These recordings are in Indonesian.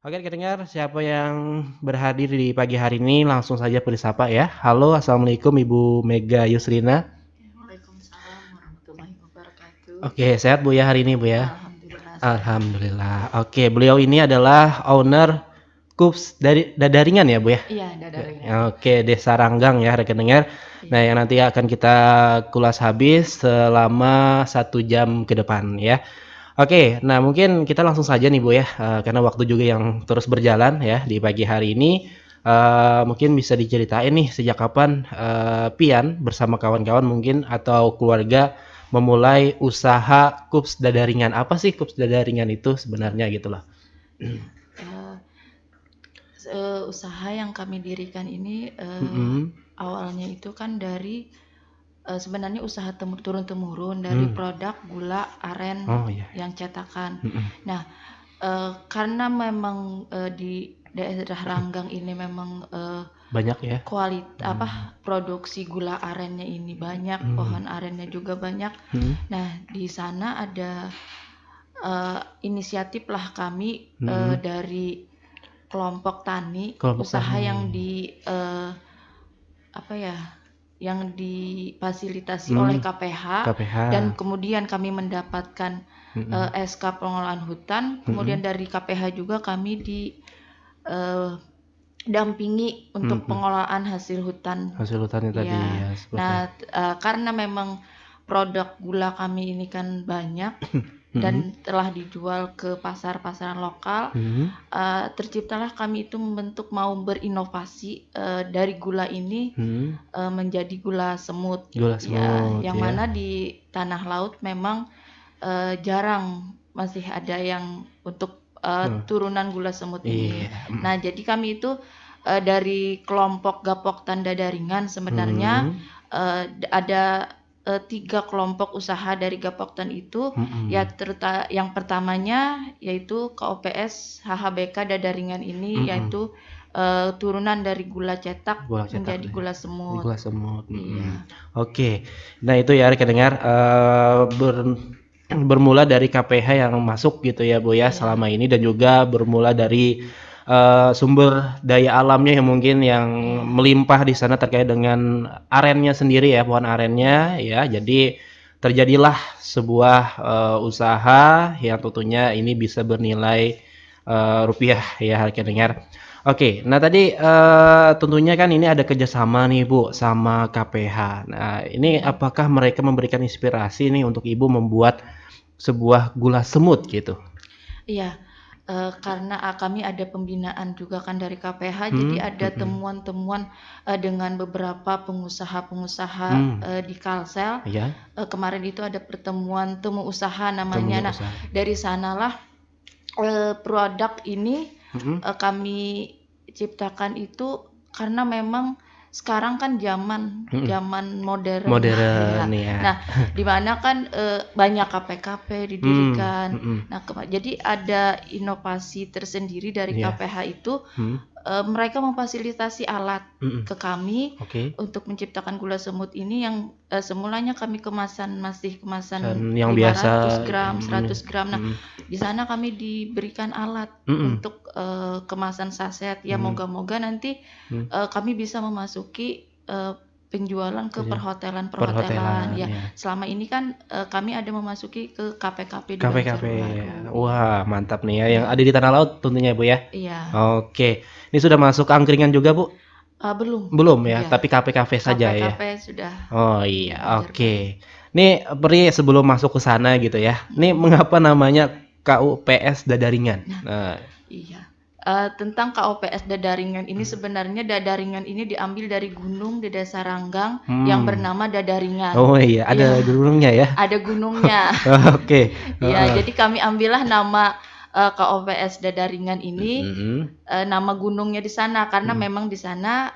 Oke, pendengar, siapa yang berhadir di pagi hari ini langsung saja disapa ya. Halo, assalamualaikum Ibu Mega Yusrina. Waalaikumsalam warahmatullahi wabarakatuh. Oke, sehat Bu ya hari ini Bu ya. Alhamdulillah sehat. Alhamdulillah. Oke, beliau ini adalah owner KUPS dari Dadaringan ya Bu ya. Iya, Dadaringan. Oke, Desa Ranggang ya rekan dengar. Nah, Iya. yang nanti akan kita kulas habis selama 1 jam ke depan ya. Oke, nah mungkin kita langsung saja nih Bu ya, karena waktu juga yang terus berjalan ya di pagi hari ini, mungkin bisa diceritain nih sejak kapan, Pian bersama kawan-kawan mungkin atau keluarga memulai usaha KUPS Dadaringan. Apa sih KUPS Dadaringan itu sebenarnya gitu loh? Iya, usaha yang kami dirikan ini Mhm, awalnya itu kan dari sebenarnya usaha turun temurun dari mmm, produk gula aren oh iya, yang cetakan. mhm, Nah, karena memang di daerah Ranggang ini memang banyak ya? Mmm, produksi gula arennya ini banyak, mmm, pohon arennya juga banyak. mhm, Nah, di sana ada inisiatif lah kami mhm, dari kelompok tani, kelompok usaha tani, yang apa ya, yang difasilitasi oleh mmm, KPH, KPH, dan kemudian kami mendapatkan mhm, SK pengelolaan hutan. Kemudian mhm, dari KPH juga kami dampingi untuk mhm. pengelolaan hasil hutan. Hasil hutannya tadi Ya, ya, seperti nah karena memang produk gula kami ini kan banyak mhm, dan telah dijual ke pasar-pasaran lokal, mhm, terciptalah kami itu membentuk mau berinovasi dari gula ini mhm, menjadi gula semut. gula Ya, semut yang ya, mana di tanah laut memang jarang masih ada yang untuk heeh, turunan gula semut ini. iya, mhm, Nah, jadi kami itu dari kelompok Gapok Tanda Daringan sebenarnya mhm, ada 3 kelompok usaha dari Gapoktan itu, ya mhm, yang pertamanya yaitu KOPS HHBK Dadaringan ini, mhm, yaitu turunan dari gula cetak gula cetak menjadi nih, gula semut. gula semut, mhm. Iya, Oke, nah itu ya rekan dengar, bermula dari KPH yang masuk gitu ya Bu ya iya, selama ini dan juga bermula dari, sumber daya alamnya yang mungkin yang iya, melimpah di sana terkait dengan arennya sendiri ya, pohon arennya iya, ya. Jadi terjadilah sebuah, usaha yang tentunya ini bisa bernilai, rupiah ya rekan dengar. iya, Oke, nah tadi, tentunya kan ini ada kerjasama nih Bu sama KPH. Nah ini iya, apakah mereka memberikan inspirasi nih untuk Ibu membuat sebuah gula semut gitu? iya. Karena kami ada pembinaan juga kan dari KPH, jadi Hmm, ada mhm, temuan-temuan dengan beberapa pengusaha-pengusaha mmm, di Kalsel. iya, Kemarin itu ada pertemuan temu usaha namanya. temu Nah, usaha, dari sanalah produk ini mhm, kami ciptakan itu karena memang sekarang kan zaman mhm, zaman modern lah ya. modern ya, Nah, di mana kan banyak KP-KP didirikan. mhm, Nah, jadi ada inovasi tersendiri dari iya, KPH itu, mhm, mereka memfasilitasi alat mhm, ke kami oke, untuk menciptakan gula semut ini yang semulanya kami masih kemasan dan yang biasa 500 gram, mhm, 100 gram. Nah, mhm, di sana kami diberikan alat mhm, untuk kemasan saset. Ya, mhm, moga-moga nanti mhm, kami bisa memasuki penjualan ke iya, perhotelan-perhotelan. perhotelan Ya, ya. selama ini kan kami ada memasuki ke kafe-kafe di Kafe-kafe. Banjarbaru. Iya, Wah, mantap nih ya, yang ada iya, di tanah laut tentunya, Bu, ya? iya. Oke. Ini sudah masuk angkringan juga, Bu? Belum. Belum ya, Iya, tapi kafe-kafe saja ya? kafe-kafe sudah Oh, di iya, Banjarbaru. oke. Nih, sebelum masuk ke sana gitu ya, nih Mhm. mengapa namanya KUPS Dadaringan? Nah, Nah, iya. Tentang KOPS Dadaringan ini sebenarnya Dadaringan ini diambil dari gunung di Desa Ranggang yang hmm. bernama Dadaringan. Oh iya, ada Iya, gunungnya ya? ada gunungnya. Oke, Iya, heeh. jadi kami ambillah nama KOPS Dadaringan ini Mhm, nama gunungnya di sana karena mhm. memang di sana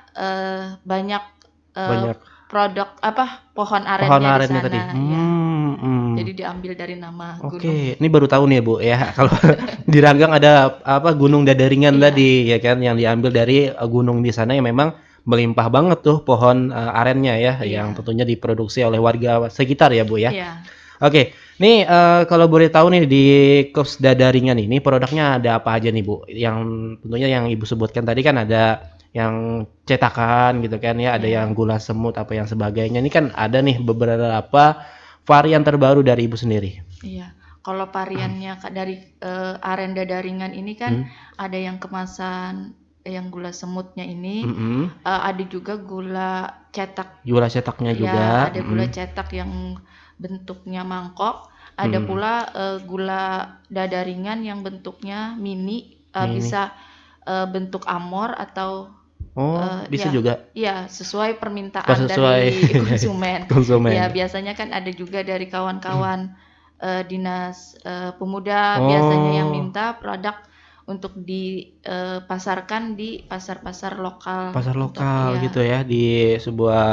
banyak eh, Banyak produk apa pohon pohon arennya di arennya tadi? sana, ya. Mhm. Jadi diambil dari nama gunung. Oke, ini baru tahu nih Bu ya, kalau di Ranggang ada apa, Gunung Dadaringan Iya, tadi ya kan, yang diambil dari, gunung di sana yang memang melimpah banget tuh pohon, arennya ya, yang iya, tentunya diproduksi oleh warga sekitar ya Bu ya. iya. Oke, Nih, kalau boleh tahu nih di Kops Dadaringan ini produknya ada apa aja nih, Bu? Yang tentunya yang Ibu sebutkan tadi kan ada yang cetakan gitu kan ya, ada Ya, yang gula semut apa yang sebagainya. Ini kan ada nih beberapa varian terbaru dari Ibu sendiri. iya. Kalau variannya dari aren dadaringan ini kan Hmm, ada yang kemasan yang gula semutnya ini, mhm. ada juga gula cetak. Gula cetaknya juga, Ya, ada mhm, gula cetak yang bentuknya mangkok, ada mhm. pula gula dadaringan yang bentuknya mini, Ini. bisa bentuk amor atau Oh, bisa ya, juga? ya sesuai Oh, permintaan sesuai dari konsumen. Ya, konsumen. biasanya kan ada juga dari kawan-kawan dinas pemuda biasanya yang Oh, minta produk untuk dipasarkan di pasar-pasar lokal pasar untuk lokal ya gitu ya, di sebuah,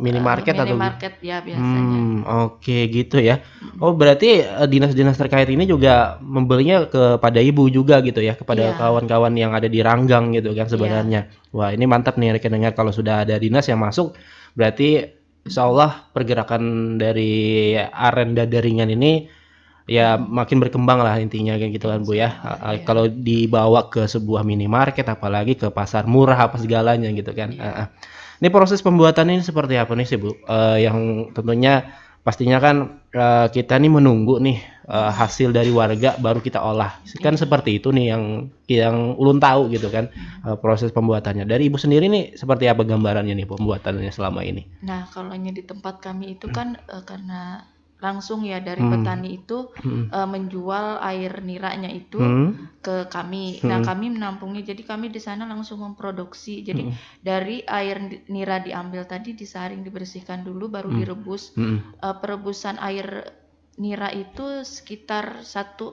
minimarket atau minimarket ya biasanya. oke gitu ya. Mhm. Oh berarti, dinas-dinas terkait ini juga membelinya kepada Ibu juga gitu ya, kepada Iya, kawan-kawan yang ada di Ranggang gitu kan iya, sebenarnya. Wah ini mantap nih rekan dengar kalau sudah ada dinas yang masuk, berarti insyaallah pergerakan dari aren dadaringan ini ya mhm, makin berkembang lah intinya kayak gitu kan Bu ya, insyaallah, iya, kalau dibawa ke sebuah minimarket apalagi ke pasar murah apa segalanya gitu kan, iya, Ini proses pembuatan ini seperti apa nih sih Bu? Yang tentunya pastinya kan, kita nih menunggu nih, mhm, hasil dari warga baru kita olah, kan iya, seperti itu nih yang ulun tahu gitu kan, mhm. proses pembuatannya. Dari Ibu sendiri nih seperti apa gambarannya nih pembuatannya selama ini? Nah, kalaunya di tempat kami itu kan, karena langsung ya dari Mmm, petani itu, mhm, menjual air niranya itu mhm, ke kami. Nah, mhm, kami menampungnya, jadi kami di sana langsung memproduksi. Jadi mhm, dari air nira diambil tadi disaring, dibersihkan dulu, baru mhm, direbus. mhm. Perebusan air nira itu sekitar satu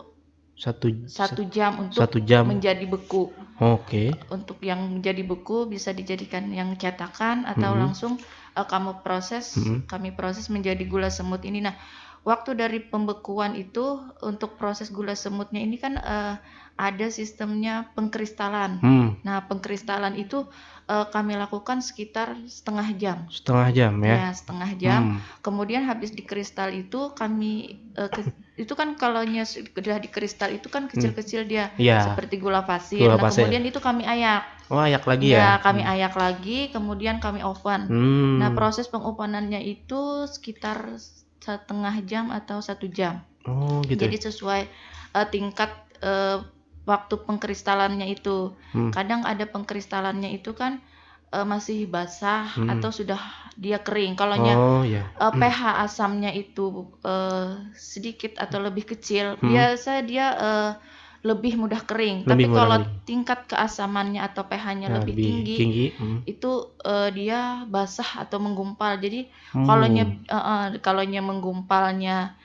Satu satu jam untuk 1 jam. menjadi beku. Oke. Untuk yang menjadi buku bisa dijadikan yang cetakan atau Mhm, langsung mhm, kami proses menjadi gula semut ini. Nah, waktu dari pembekuan itu untuk proses gula semutnya ini kan ada sistemnya pengkristalan. mmm, Nah, pengkristalan itu kami lakukan sekitar setengah jam. 1/2 jam ya? Ya, setengah jam. Mmm, Kemudian habis dikristal itu kami itu kan kalau sudah dikristal itu kan mhm, kecil-kecil dia iya, seperti gula pasir. gula Nah, pasir. kemudian itu kami ayak. Oh ayak lagi ya? Ya, kami ayak lagi, kemudian kami oven. Nah, Mmm, proses pengopenannya itu sekitar setengah jam atau 1 jam. oh gitu ya? Jadi sesuai tingkat waktu pengkristalannya itu. Mhm, Kadang ada pengkristalannya itu kan masih basah atau mhm. sudah dia kering. Kalaunya Oh ya, pH asamnya itu sedikit atau lebih kecil, mhm, biasa dia lebih mudah kering. lebih Tapi murah kalau lagi. tingkat keasamannya atau pH-nya Ya lebih lebih tinggi, tinggi, itu dia basah atau menggumpal. Jadi mmm, kalaunya menggumpalnya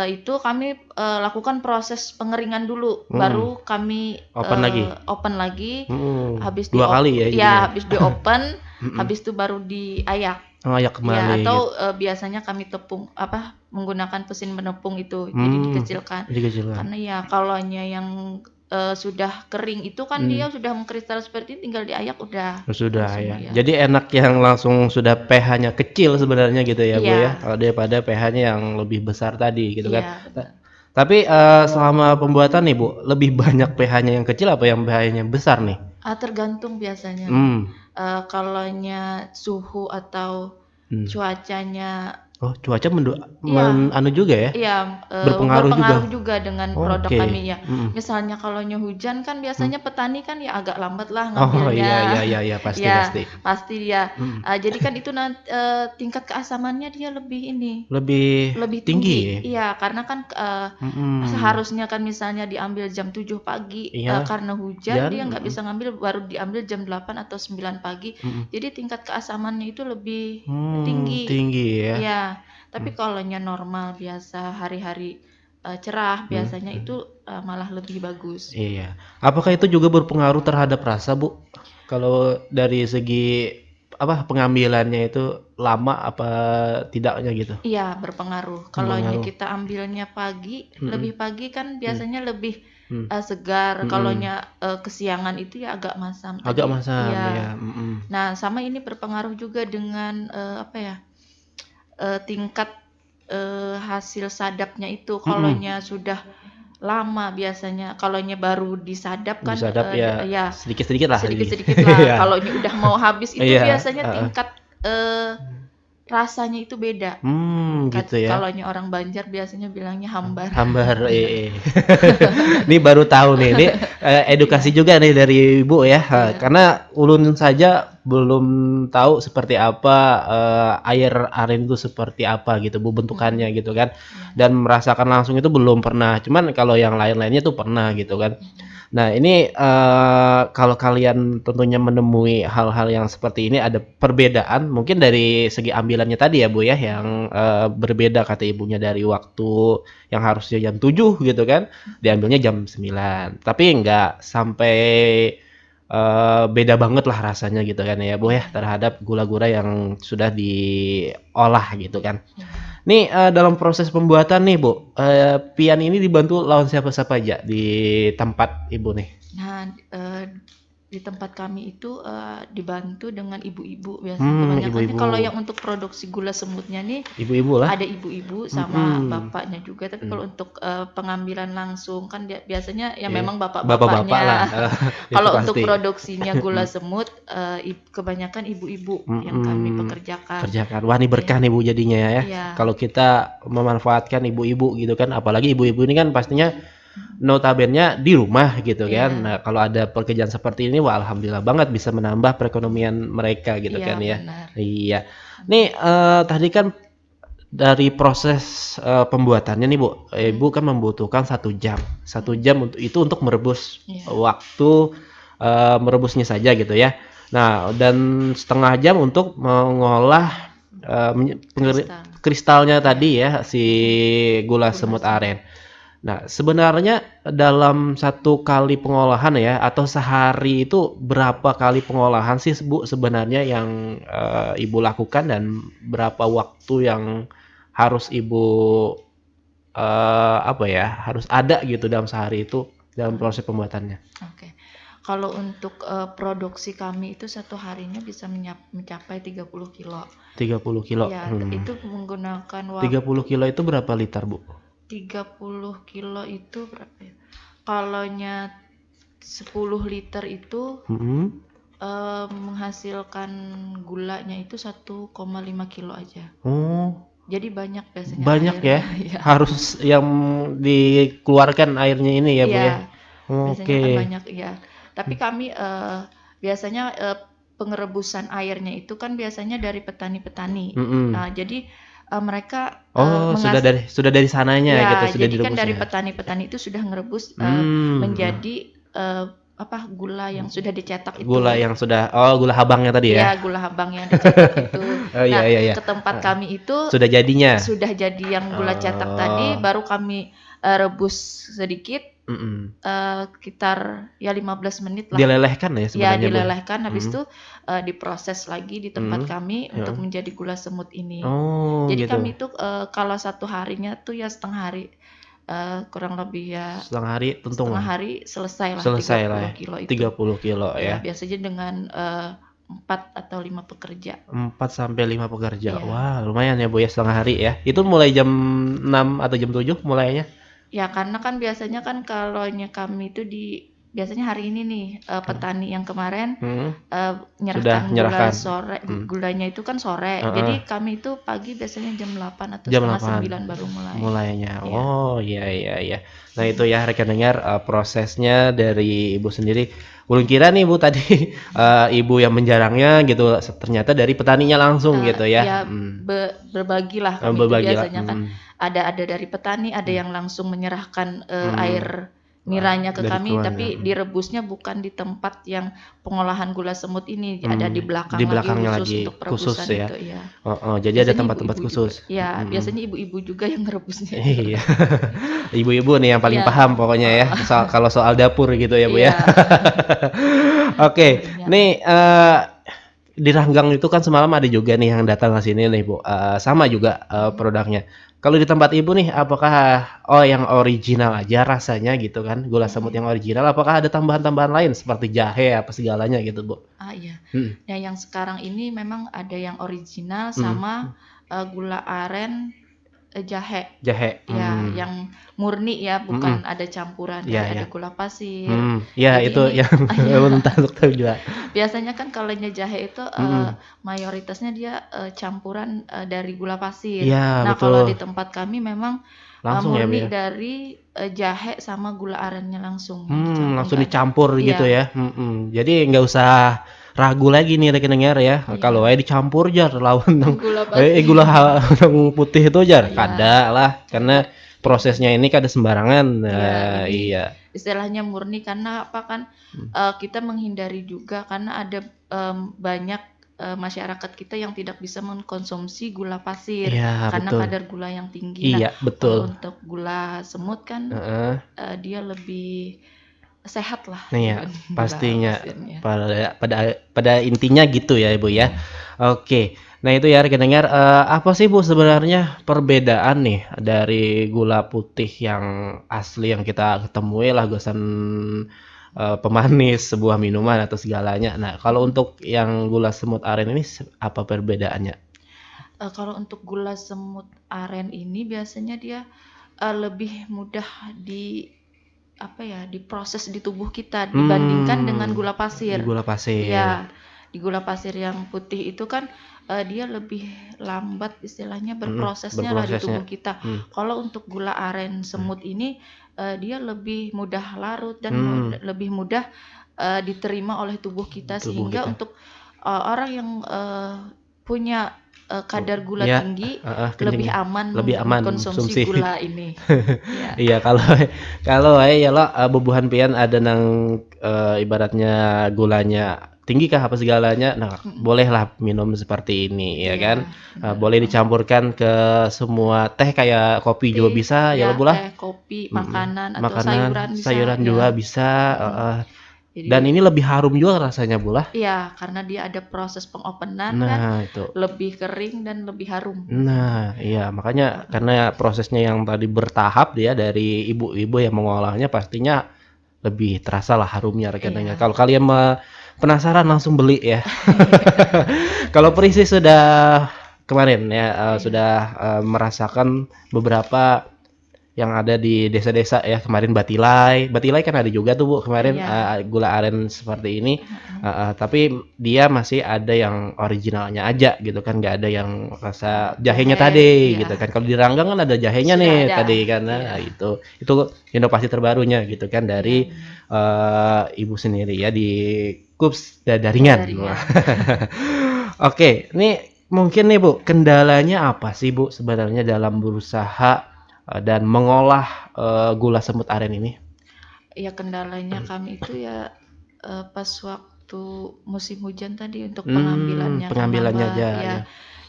itu kami lakukan proses pengeringan dulu, mhm, baru kami open lagi? open lagi, Mhm, habis 2 kali ya jadinya ya? habis di-open, Mhm, habis itu baru diayak. oh ayak Ya, kembali gitu, atau biasanya kami menggunakan mesin penepung itu, jadi mmm, dikecilkan. dikecilkan, Karena ya kalaunya yang sudah kering itu kan dia mhm. sudah mengkristal seperti ini, tinggal diayak udah Oh, sudah langsung ya. ya. Jadi enak yang langsung sudah pH-nya kecil sebenarnya gitu ya, Bu, ya, Iya, daripada pH-nya yang lebih besar tadi gitu kan. iya benar. Tapi, selama pembuatan nih, Bu, lebih banyak pH-nya yang kecil apa yang pH-nya besar nih? Tergantung biasanya. Mmm, Kalaunya suhu atau mmm. cuacanya Oh, cuaca iya, anu juga ya, iya, berpengaruh juga? berpengaruh juga dengan produk Oke, kami ya. mhm, Misalnya kalaunya hujan kan mmm. biasanya petani kan ya agak lambat lah Oh, iya ngambilnya. iya iya iya, pasti Ya, pasti. pasti ya. Mhm. Jadi kan itu tingkat keasamannya dia lebih ini, Lebih lebih tinggi tinggi. ya? Iya, karena kan Mhm. seharusnya kan misalnya diambil jam 7 pagi, Iya, karena hujan dan dia nggak mhm, bisa ngambil, baru diambil jam 8 atau 9 pagi. mhm. Jadi tingkat keasamannya itu lebih tinggi. Tinggi ya? Iya, tapi Mmm, kalaunya normal biasa hari-hari cerah mhm, biasanya itu mhm. malah lebih bagus. Iya. Apakah itu juga berpengaruh terhadap rasa, Bu? Kalau dari segi, apa, pengambilannya itu lama apa tidaknya gitu? Iya, berpengaruh. Kalaunya Berpengaruh? kita ambilnya pagi, Mhm, lebih pagi kan mmm, biasanya lebih mhm, segar. mhm. Kalaunya kesiangan itu ya agak masam Agak tadi. masam Iya. ya, mhm. Nah, sama ini berpengaruh juga dengan apa ya? Tingkat hasil sadapnya itu. Mhm, Kalonya sudah lama biasanya, kalonya baru disadap kan, disadap ya ya sedikit-sedikit lah jadi. sedikit-sedikit lah. Iya, Kalonya udah mau habis itu iya, biasanya heeh. tingkat, rasanya itu beda. Gitu ya. Kalonya orang Banjar biasanya bilangnya hambar. Hambar, Ini baru tahu nih, ini, edukasi Iya, juga nih dari Ibu ya, iya, karena ulun saja belum tahu seperti apa, air aren itu seperti apa gitu Bu, bentukannya mhm, gitu kan, iya, dan merasakan langsung itu belum pernah, cuman kalau yang lain-lainnya tuh pernah gitu kan. mhm, Nah ini, kalau kalian tentunya menemui hal-hal yang seperti ini ada perbedaan mungkin dari segi ambilannya tadi ya Bu ya, iya, yang, berbeda kata ibunya dari waktu yang harusnya jam 7 gitu kan, mhm, diambilnya jam 9. Tapi nggak sampai, beda banget lah rasanya gitu kan ya Bu ya, iya, terhadap gula-gula yang sudah diolah gitu kan. iya. Nih, dalam proses pembuatan nih Bu, pian ini dibantu lawan siapa-siapa aja di tempat Ibu nih? Nah, di tempat kami itu, dibantu dengan ibu-ibu biasanya kebanyakan nih Ibu-ibu. kalau yang untuk produksi gula semutnya nih, Ibu-ibu lah? ada ibu-ibu sama Mhm, bapaknya juga, tapi mhm, kalau untuk, pengambilan langsung kan biasanya ya iya. memang Bapak-bapak lah, bapak-bapaknya. itu Kalau untuk pasti. produksinya gula Mhm, semut, kebanyakan ibu-ibu yang kami mhm, pekerjakan. kerjakan. Wah, ini berkah Iya, nih Bu jadinya ya, iya, kalau kita memanfaatkan ibu-ibu gitu kan, apalagi ibu-ibu ini kan pastinya mhm, notabene di rumah gitu kan. Nah, iya, kalau ada pekerjaan seperti ini, wah alhamdulillah banget bisa menambah perekonomian mereka gitu iya kan ya. benar, Iya. mhm, Nih, tadi kan dari proses, pembuatannya nih Bu, Ibu mhm, kan membutuhkan 1 jam. satu mhm, jam itu untuk merebus iya, waktu, merebusnya saja gitu ya. Nah, dan 1/2 jam untuk mengolah, kristal, kristalnya iya, tadi ya, si mhm, gula gula semut semut. aren. Nah, sebenarnya dalam 1 kali pengolahan ya, atau sehari itu berapa kali pengolahan sih Bu sebenarnya yang, Ibu lakukan dan berapa waktu yang harus Ibu, apa ya, harus ada gitu dalam sehari itu dalam Ah, proses pembuatannya? oke. Kalau untuk, produksi kami itu satu harinya bisa mencapai 30 kilo. 30 kilo. Ya, itu menggunakan 30 waktu kilo itu berapa liter Bu? 30 kilo itu berapa ya? Kalonya 10 liter itu, Mhm. menghasilkan gulanya itu 1,5 kilo aja. Oh, Jadi banyak biasanya banyak ya? airnya, ya. Harus yang dikeluarkan airnya ini ya Bu ya? Iya, biasanya kan Oke. banyak ya. Tapi kami, biasanya, pengerebusan airnya itu kan biasanya dari petani-petani. Mhm. Nah, jadi, mereka, Oh, sudah dari sananya gitu, ya, sudah jadi kan dari direbusnya? petani-petani itu sudah ngerebus, Mhm. menjadi, gula yang sudah dicetak Gula itu. yang sudah gula habangnya tadi ya? Iya, gula habang yang dicetak itu. Oh, iya, Nah, iya, iya. ke tempat Heeh. kami itu Sudah jadinya? sudah jadi yang gula cetak tadi, Oh, baru kami, rebus sedikit, mhm. sekitar ya 15 menit lah. Dilelehkan ya Ya sebenarnya Bu ya? dilelehkan, habis Mhm, itu, diproses lagi di tempat mhm, kami untuk heeh. menjadi gula semut ini. Oh, Jadi gitu. kami itu, kalau satu harinya tuh ya setengah hari, kurang lebih ya Setengah hari setengah tuntungan? hari selesailah Selesai lah 30 ya? kilo itu. 30 kilo Ya ya? biasanya dengan, 4 atau 5 pekerja. 4 sampai 5 pekerja. Iya. Wah, lumayan ya Bu ya, setengah hari ya? Itu Iya. mulai jam 6 atau jam 7 mulainya? Ya karena kan biasanya kan kalaunya kami itu biasanya hari ini nih, petani yang kemarin, Mhm. Sudah nyerahkan gula menyerahkan? sore, Mhm. gulanya itu kan sore. Jadi Heeh. kami itu pagi biasanya jam 8 atau Jam setengah 8 sembilan baru mulai. mulainya. Iya. Oh, iya, iya, iya. Nah itu Mhm. ya rekan dengar, prosesnya dari Ibu sendiri. Ulun kira nih Bu tadi, Ibu yang menjarangnya gitu, ternyata dari petaninya langsung gitu ya. Ya berbagilah kami itu Berbagilah, biasanya kan, ada dari petani, ada mmm, yang langsung menyerahkan, mmm, air niranya ke dari kami, keluarga, tapi direbusnya bukan di tempat yang pengolahan gula semut ini, ada di di belakang lagi belakangnya khusus lagi untuk khusus perebusan ya? itu, ya. Heeh, jadi ada Biasanya tempat-tempat ibu-ibu juga, khusus? ya Mhm. biasanya ibu-ibu juga yang ngerebusnya itu. Iya, ibu-ibu nih yang paling Iya, paham pokoknya ya, heeh, kalau soal dapur gitu ya Bu ya. iya, Oke, pastinya. nih, di Ranggang itu kan semalam ada juga nih yang datang ke sini nih Bu, sama juga, Mhm, produknya. Kalau di tempat Ibu nih, apakah yang original aja rasanya gitu kan, gula semut mhm. yang original, apakah ada tambahan-tambahan lain seperti jahe apa segalanya gitu Bu? Iya. Mhm, Nah, yang sekarang ini memang ada yang original mhm, sama, gula aren, jahe. Jahe. Ya, yang murni ya, bukan Mhm. ada campuran. Iya Jadi iya. ada gula pasir. Iya Jadi itu ini yang ya, untuk tahu juga. biasanya kan kalau jahe itu Mhm. mayoritasnya dia campuran dari gula pasir. Iya Nah, kalau di betul. tempat kami memang Langsung ya, Bu, murni ya? dari jahe sama gula arennya langsung dicampur, Langsung nggak ada. dicampur gitu Iya, ya? Jadi nggak usah ragu lagi nih rekan-rekan ya, kalau iya, wae dicampur jar lawan yang gula pasir. gula yang putih itu jar, Iya, kada lah, karena ada. prosesnya ini kada sembarangan. Iya, Nah, ini iya. istilahnya murni karena apa kan, Mmm, kita menghindari juga karena ada, banyak, masyarakat kita yang tidak bisa mengkonsumsi gula pasir iya karena betul. kadar gula yang tinggi. Nah, Iya betul. kalau untuk gula semut kan, Heeh. dia lebih sehat lah Iya, dibanding gula pastinya pasirnya. pada pada pada intinya gitu ya, Ibu, ya. Iya. Oke. Nah itu ya rekan dengar, apa sih Bu sebenarnya perbedaan nih dari gula putih yang asli yang kita ketemui lagosan, pemanis sebuah minuman atau segalanya. Nah kalau Mhm. untuk yang gula semut aren ini apa perbedaannya? Kalau untuk gula semut aren ini biasanya dia, lebih mudah di apa ya, diproses di tubuh kita dibandingkan dengan Mmm, gula di pasir. gula pasir. Iya, di gula pasir yang putih itu kan, dia lebih lambat istilahnya berprosesnya lah di Berprosesnya. tubuh kita. Mmm, Kalau untuk gula aren mmm, semut ini, dia lebih mudah larut dan mmm, lebih mudah, diterima oleh tubuh kita tubuh sehingga kita. untuk, orang yang, punya, kadar gula Iya, tinggi heeh, kencing lebih ya, aman lebih aman mengkonsumsi konsumsi. gula ini. Ya, Iya kalau kalau wae ya lo, bubuhan pian ada nang, ibaratnya gulanya tinggi kah apa segalanya, nah mhm. bolehlah minum seperti ini ya Iya, kan, bener boleh banget. dicampurkan ke semua teh kayak kopi juga Teh, bisa ya ya lah Bu lah, teh, kopi, makanan, atau sayuran makanan, bisa sayuran ya, juga bisa, mhm. heeh, Jadi dan ini lebih harum juga rasanya Bu lah. iya, karena dia ada proses pengopenan kan, Nah itu. lebih kering dan lebih harum. Nah, iya makanya Heeh, karena prosesnya yang tadi bertahap dia dari ibu-ibu yang mengolahnya pastinya lebih terasa lah harumnya rekananya. iya. Kalau kalian penasaran langsung beli ya. Kalau Prisi sudah kemarin ya, Iya, sudah, merasakan beberapa yang ada di desa-desa ya, kemarin Batilai. Batilai kan ada juga tuh Bu kemarin, iya, gula aren seperti ini, heeh, heeh, tapi dia masih ada yang originalnya aja gitu kan, nggak ada yang rasa jahenya jahe, tadi gitu iya, kan. Kalau di Ranggang kan ada jahenya sudah nih ada, tadi kan, nah iya, itu inovasi terbarunya gitu kan iya dari, bener, Ibu sendiri ya di Kups Dadaringan. Wah. Dadaringan. Oke, ini mungkin nih Bu, kendalanya apa sih Bu sebenarnya dalam berusaha, dan mengolah, gula semut aren ini? Ya kendalanya kami itu ya, pas waktu musim hujan tadi untuk pengambilannya kan Pengambilannya lambat, aja ya. ya,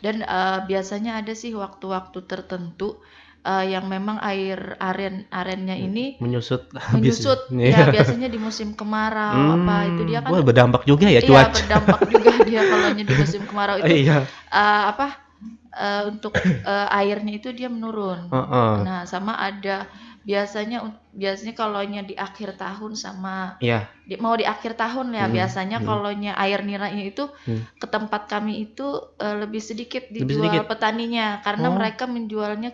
Dan, biasanya ada sih waktu-waktu tertentu, yang memang arennya ini menyusut habis ya? menyusut, Iya. ya biasanya di musim kemarau, apa itu dia Wah kan berdampak juga ya iya cuaca. berdampak juga dia kalaunya di musim kemarau itu, Iya, apa, untuk, airnya itu dia menurun. heeh, Nah, sama ada biasanya biasanya kalaunya di akhir tahun sama iya, mau di akhir tahun ya, mhm biasanya mhm kalaunya air niranya itu mhm, ke tempat kami itu, lebih sedikit lebih sedikit? dijual petaninya, karena Oh, mereka menjualnya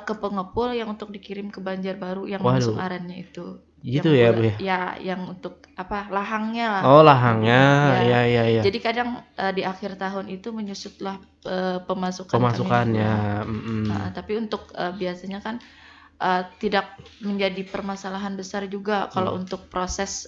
ke pengepul yang untuk dikirim ke Banjarbaru yang langsung waduh, arennya itu, gitu yang ya gula Bu ya? ya, yang untuk apa, lahangnya lah Oh lahangnya, lebihnya ya. iya iya iya, Jadi kadang, di akhir tahun itu menyusutlah, pemasukan kami pemasukannya, menjual. Heeh, mhm, tapi untuk, biasanya kan, tidak menjadi permasalahan besar juga kalau mmm, untuk proses,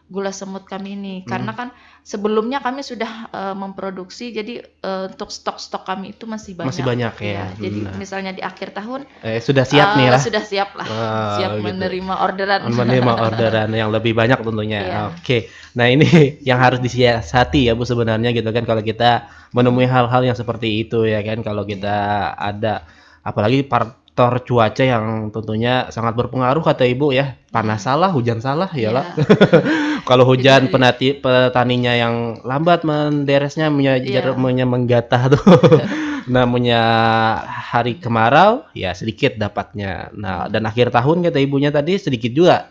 gula semut kami ini. Karena mhm, kan sebelumnya kami sudah, memproduksi jadi, untuk stok-stok kami itu masih masih banyak. banyak ya? Iya, jadi Nah, misalnya di akhir tahun, sudah siap nih lah, sudah siap lah, siap gitu. menerima orderan. Menerima orderan yang lebih banyak tentunya. Iya, Oke. Nah, ini yang harus disiasati ya, Bu, sebenarnya gitu kan kalau kita menemui mhm, hal-hal yang seperti itu ya kan. Kalau kita iya, ada apalagi faktor cuaca yang tentunya sangat berpengaruh kata Ibu ya. Panas iya, salah, hujan salah, iya. iyalah. Kalau Jadi hujan dari petaninya yang lambat menderesnya iya, menggatah tuh. Namanya hari kemarau, ya sedikit dapatnya. Nah, dan mhm, akhir tahun kata ibunya tadi sedikit juga,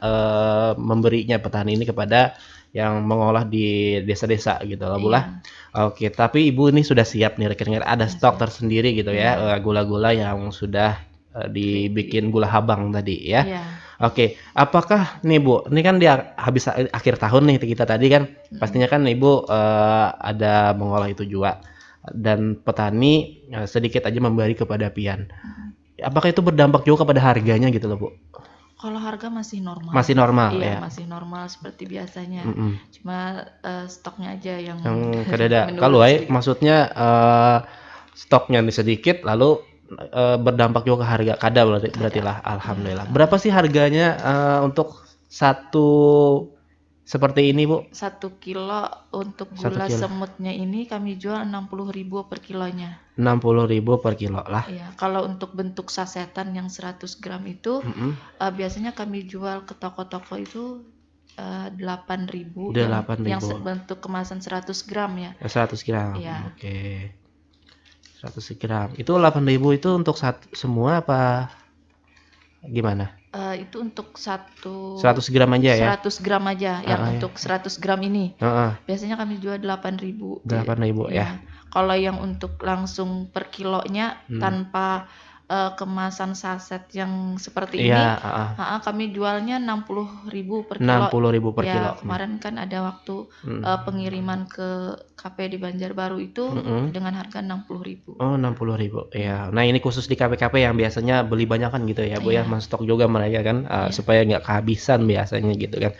memberinya petani ini kepada yang mengolah di desa-desa gitu lah Bu lah. Iya, Oke, tapi Ibu ini sudah siap nih rekan-rekan, ada udah stok siap. tersendiri gitu ya, Iya, gula-gula yang sudah, ready. dibikin gula habang tadi ya. Iya, Oke, apakah nih Bu, ini kan di habis akhir tahun nih kita tadi kan, mhm, pastinya kan Ibu, ada mengolah itu juga dan petani, sedikit aja memberi kepada pian. mhm. Apakah itu berdampak juga kepada harganya gitu loh Bu? Kalau harga masih normal. Masih normal Iya, ya? masih normal seperti biasanya. Mhm. Cuma, stoknya aja yang Yang kedada. Kalau menurun wae sedikit. maksudnya, stoknya nih sedikit lalu, berdampak juga ke harga kada berarti Kada. berartilah, Iya, alhamdulillah. Berapa alhamdulillah. sih harganya, untuk satu seperti ini Bu? 1 kilo untuk Satu gula kilo. semutnya ini kami jual 60.000 per kilonya. 60.000 per kilo lah. Iya, kalau untuk bentuk sasetan yang 100 gram itu, Mhm. biasanya kami jual ke toko-toko itu, 8.000 yang 8.000. bentuk kemasan 100 gram ya. 100 gram. Iya, Oke. 100 gram. Itu 8.000 itu untuk semua apa gimana? itu untuk 100 gram aja ya? 100 gram aja, yang Heeh, untuk 100 gram ini. heeh. Biasanya kami jual 8.000. 8.000 ya? Ya, kalau yang untuk langsung per kilonya Hmm. tanpa, kemasan saset yang seperti Iya, ini, heeh. kami jualnya 60.000 per kilo. 60.000 per kilo. Ya, kemarin kan ada waktu, Mhm. pengiriman ke KP di Banjarbaru itu Mhm. dengan harga 60.000. Oh, 60.000 Iya, ya. Nah, ini khusus di kafe-kafe yang biasanya beli banyakan gitu ya, Bu, ya, iya, men-stok juga mereka kan, iya, supaya nggak kehabisan biasanya gitu kan.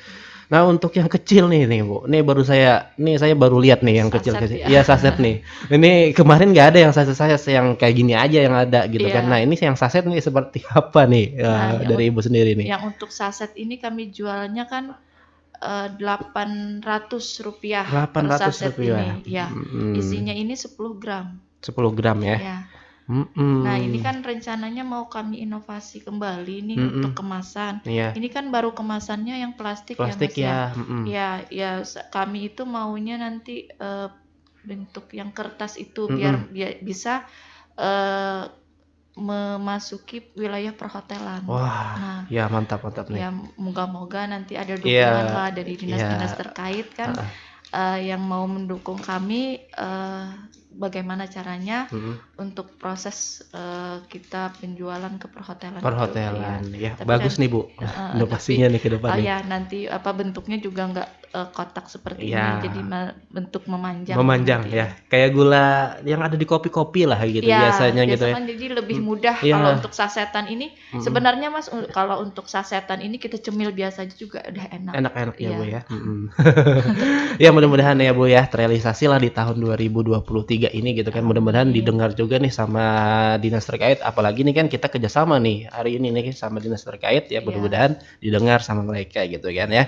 Nah, untuk yang kecil nih Bu, saya baru lihat nih yang saset kecil-kecil ya. iya, saset nih. Ini kemarin nggak ada yang saset-saset yang kayak gini aja yang ada gitu kan. Nah, Iya. ini yang saset nih seperti apa nih, Nah, dari Ibu sendiri nih? yang untuk saset ini kami jualnya kan, Rp800 per saset Rp800. ini, ya. Mhm. Isinya ini 10 gram, 10 gram ya? ya. Nah, ini Mhm. kan rencananya mau kami inovasi kembali nih untuk Mhm. kemasan. Iya. Ini kan baru kemasannya yang plastik ya, Plastik Mas, ya. ya? Mhm. Ya, ya kami itu maunya nanti, bentuk yang kertas itu Mhm. biar bisa, eee, memasuki wilayah perhotelan. Wah, Nah, ya mantap mantap nih. ya moga-moga nanti ada Iya, dukunganlah dari iya, dinas-dinas terkait kan, heeh, yang mau mendukung kami, bagaimana caranya mhm. untuk proses, kita penjualan ke perhotelan itu, iya. Perhotelan, ya Tapi bagus nih Bu, tapi, inovasinya nih ke depan nih. ya nanti bentuknya juga nggak, kotak seperti ini, jadi Iya, bentuk memanjanglah memanjang nanti ya, ya. kayak gula yang ada di kopi-kopi lah gitu Iya, biasanya gitu biasa ya. kan jadi lebih mudah Iya, kalau untuk sasetan ini mhm. sebenarnya Mas, kalau untuk sasetan ini kita cemil biasa aja juga udah enak. Enak-enak ya Iya, Bu ya, mhm. Ya mudah-mudahan ya Bu ya, terrealisasi lah di tahun 2023 ini gitu kan, mudah-mudahan amin. didengar juga nih sama dinas terkait, apalagi nih kan kita kerjasama nih hari ini nih sama dinas terkait ya, Iya, mudah-mudahan didengar sama mereka gitu kan ya.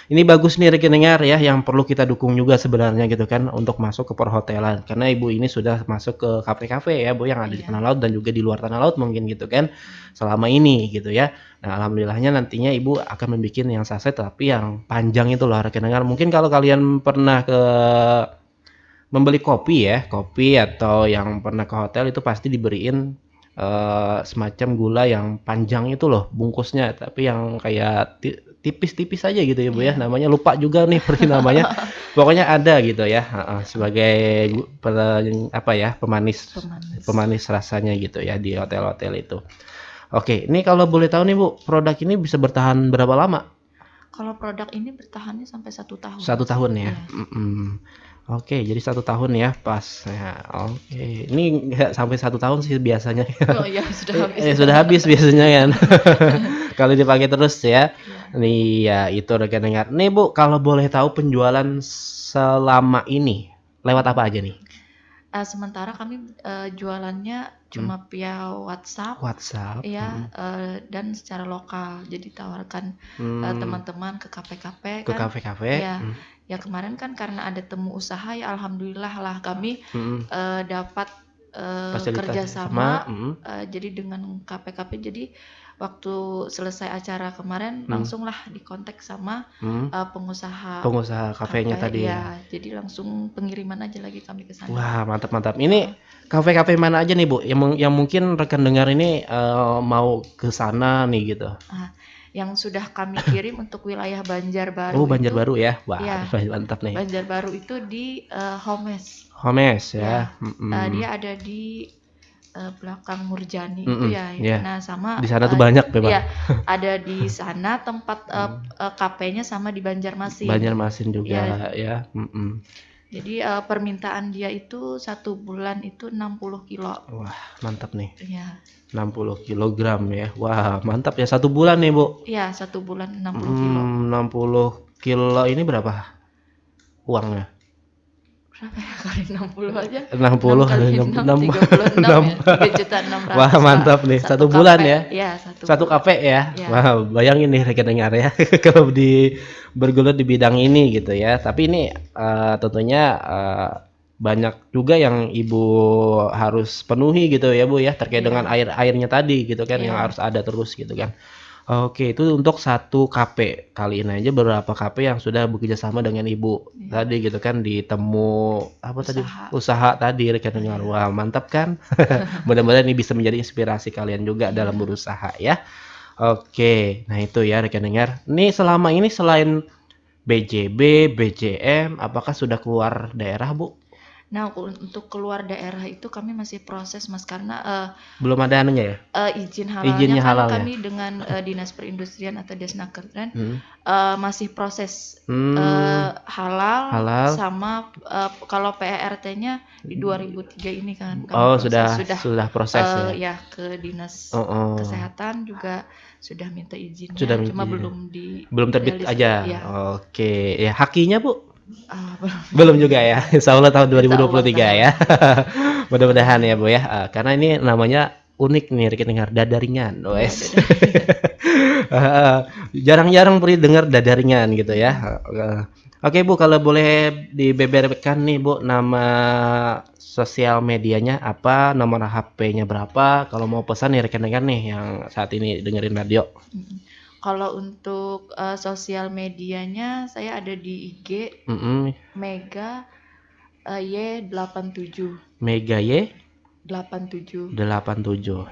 Ini bagus nih rekan dengar ya, yang perlu kita dukung juga sebenarnya gitu kan untuk masuk ke perhotelan, karena Ibu ini sudah masuk ke kafe-kafe ya Bu, yang ada di iya, tanah laut dan juga di luar tanah laut mungkin gitu kan, selama ini gitu ya. Nah, alhamdulillahnya nantinya Ibu akan membikin yang saset tapi yang panjang itu loh rekan dengar. Mungkin kalau kalian pernah membeli kopi ya, kopi atau yang pernah ke hotel itu pasti diberiin, semacam gula yang panjang itu loh bungkusnya, tapi yang kayak tipis-tipis aja gitu ya Bu ya, iya. namanya lupa juga nih namanya. Pokoknya ada gitu ya, heeh, sebagai apa ya, pemanis Pemanis. pemanis rasanya gitu ya di hotel-hotel itu. Oke, ini kalau boleh tahu nih Bu, produk ini bisa bertahan berapa lama? Kalau produk ini bertahannya sampai 1 tahun, Satu Mas. tahun ya? Iya. Mhm. Oke, jadi 1 tahun ya pas ya, oke. Ini nggak sampai 1 tahun sih biasanya ya. Oh iya, sudah habis. Sudah habis biasanya kan. Kalau dipakai terus ya. Iya. Nih ya itu rekan dengar. Nih Bu, kalau boleh tahu penjualan selama ini lewat Mhm. apa aja nih? Sementara kami, jualannya Mmm, cuma via WhatsApp, WhatsApp, ya, mhm, dan secara lokal. Jadi tawarkan, mmm, teman-teman ke kafe-kafe ke kan, kafe-kafe, ya. mhm, Ya kemarin kan karena ada temu usaha ya alhamdulillah lah kami, mhm, dapat, fasilitas sama, kerjasama, mhm, jadi dengan kafe-kafe. Jadi waktu selesai acara kemarin mhm, langsunglah dikontak sama, mhm, pengusaha pengusaha kafenya kafe, tadi ya? ya. Jadi langsung pengiriman aja lagi kami ke sana. Wah, mantap mantap. Ini Heeh. kafe-kafe mana aja nih, Bu, yang mungkin rekan dengar ini, mau ke sana nih gitu? Ah, yang sudah kami kirim untuk wilayah Oh, Banjarbaru itu Banjarbaru ya? Wah, ya, mantap nih. Banjarbaru itu di Homes. Homes ya. Ya, dia ada di belakang Murjani itu ya. Ya. Nah, sama Di sana tuh banyak memang. ya ada di sana tempat Hmm. KP-nya sama di Banjarmasin. Banjarmasin juga Ya, ya. jadi permintaan dia itu 1 bulan itu 60 kilo. Wah, mantap nih. Ya. 60 kilogram ya. Wah, mantap ya. 1 bulan nih, Bu. Iya, 1 bulan 60 kilo. 60 kilo ini berapa uangnya? Berapa ya kali 60 aja? 60 6 kali 6, 36 ya. 3.600.000 Wah, mantap nih. 1 bulan ya. Ya, 1 bulan. KP ya. Ya. Wah, bayangin nih rekan dengar ya kalau bergelut di bidang ini gitu ya. Tapi ini tentunya banyak juga yang Ibu harus penuhi gitu ya, Bu ya, terkait dengan airnya tadi gitu kan, yang harus ada terus gitu kan. Oke, itu untuk 1 KP. Kali ini aja berapa KP yang sudah bekerja sama dengan Ibu tadi gitu kan, di temu apa tadi? Usaha tadi rekan dengar. Wah, mantap kan? Mudah-mudahan ini bisa menjadi inspirasi kalian juga dalam berusaha ya. Oke, nah itu ya rekan dengar. Nih selama ini selain BJB, BJM, apakah sudah keluar daerah, Bu? Nah, untuk keluar daerah itu kami masih proses, Mas, karena Belum ada anunya ya? izin halalnya Izinnya kan halal ya? kami dengan Dinas Perindustrian atau Desnakertran masih proses halal sama kalau PERT-nya di 2003 ini kan kami sudah proses ya? Ya ke Dinas Kesehatan juga sudah minta izinnya, cuma belum terbit aja. Ya. Oke, ya hakinya, Bu? Belum juga ya. Insya Allah tahun 2023 ya. Mudah-mudahan ya, Bu ya. Karena ini namanya unik nih rekan dengar, dada ringan. Wes. Jarang-jarang pernah dengar dada ringan gitu ya. Oke, Bu, kalau boleh dibeberkan nih, Bu, nama sosial medianya apa, nomor HP-nya berapa, kalau mau pesan nih rekan-rekan nih yang saat ini dengerin radio. Kalau untuk sosial medianya saya ada di IG Mega Y87. Mega Y 87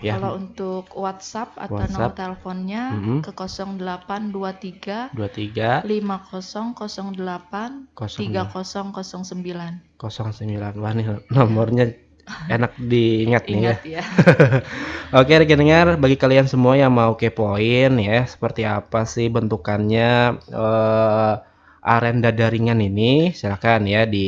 ya. Kalau untuk WhatsApp atau nomor teleponnya ke 0823 23 5008 3009. 09. Wah, nih nomornya enak diingat nih ya. Oke rekan dengar, bagi kalian semua yang mau kepoin ya seperti apa sih bentukannya aren dada ringan ini, silakan ya di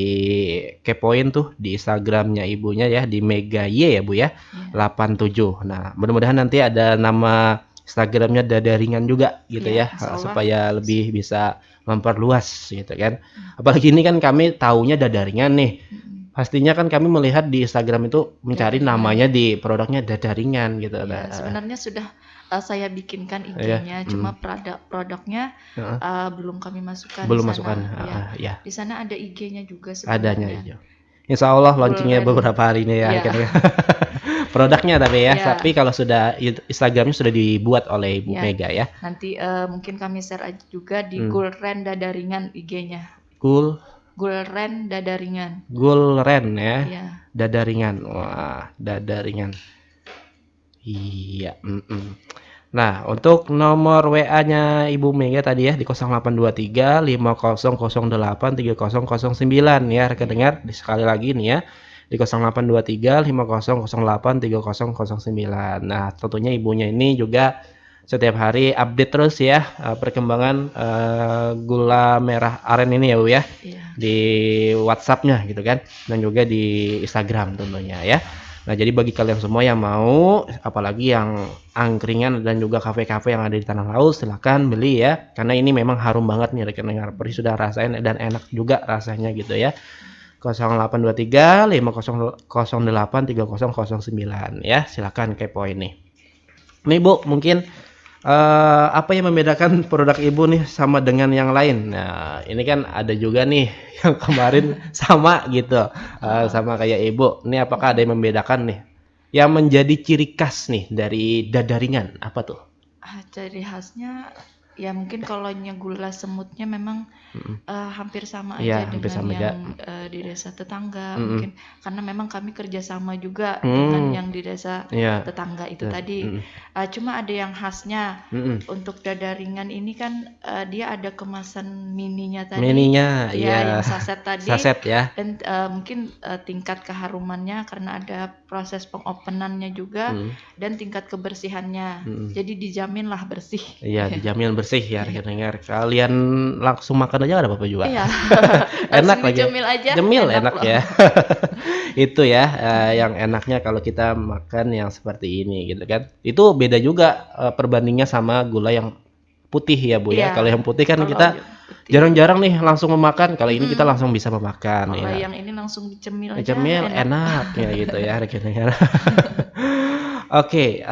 kepoin tuh di Instagramnya ibunya ya, di Mega Y ya, Bu ya, 87. Nah, mudah-mudahan nanti ada nama Instagramnya dada ringan juga gitu ya, supaya lebih bisa memperluas gitu kan. Apalagi ini kan kami taunya dada ringan nih. Pastinya kan kami melihat di Instagram itu mencari namanya di produknya dada ringan gitu. Ya, sebenarnya sudah saya bikinkan IG-nya, cuma produknya belum kami masukkan. Ya. Di sana ada IG-nya juga sebenarnya. Adanya. Insya Allah launchingnya beberapa hari ini ya. Produknya tapi ya. Tapi kalau sudah Instagramnya sudah dibuat oleh Ibu Mega ya. Nanti mungkin kami share aja juga di Gulren Dada Ringan IG-nya. Gulren Dada Ringan. Gulren ya. Dada ringan. Wah, dada ringan. Iya. Nah, untuk nomor WA-nya Ibu Mega tadi ya di 0823 5008 3009 ya rekan dengar. Sekali lagi nih ya. Di 0823 5008 3009. Nah, tentunya ibunya ini juga setiap hari update terus ya perkembangan gula merah aren ini ya, Bu ya. Di WhatsApp-nya gitu kan, dan juga di Instagram tentunya ya. Nah, jadi bagi kalian semua yang mau, apalagi yang angkringan dan juga kafe-kafe yang ada di Tanah Laut, silakan beli ya. Karena ini memang harum banget nih rekan dengar. Perih sudah rasain dan enak juga rasanya gitu ya. 0823 5008 3009 ya. Silakan kepoin nih. Nih Bu, mungkin apa yang membedakan produk Ibu nih sama dengan yang lain? Nah, ini kan ada juga nih yang kemarin sama gitu, sama kayak Ibu. Ini apakah ada yang membedakan nih? Yang menjadi ciri khas nih dari dada ringan, apa tuh? Ciri khasnya Ya mungkin kalau gula semutnya memang Mhm. hampir sama Iya, aja hampir dengan sama yang aja. di desa tetangga Mhm. mungkin, karena memang kami kerjasama juga dengan Mmm, yang di desa iya. tetangga itu Tet tadi. mhm. Cuma ada yang khasnya Mhm. untuk dada ringan ini kan dia ada kemasan mininya tadi, Mininya, ya iya. yang saset tadi, Saset ya? dan mungkin tingkat keharumannya karena ada proses pengopenannya juga Mhm. dan tingkat kebersihannya. Mhm. Jadi dijaminlah bersih. Iya, Iya. dijamin bersih ya Iya. rekan-rekan. Kalian langsung makan aja nggak ada apa-apa juga. Iya, Enak langsung lagi ya. dicemil aja Nyemil enak enak loh. ya. Itu ya, yang enaknya kalau kita makan yang seperti ini gitu kan. Itu beda juga, perbandingnya sama gula yang putih ya, Bu, ya. Iya, Kalau yang putih kan kalau kita yang putih jarang-jarang nih langsung memakan, kalau ini kita mhm, langsung bisa memakan kalau ya. yang ini langsung dicemil aja Cemil enak. enak ya gitu ya rekan-rekan. Oke,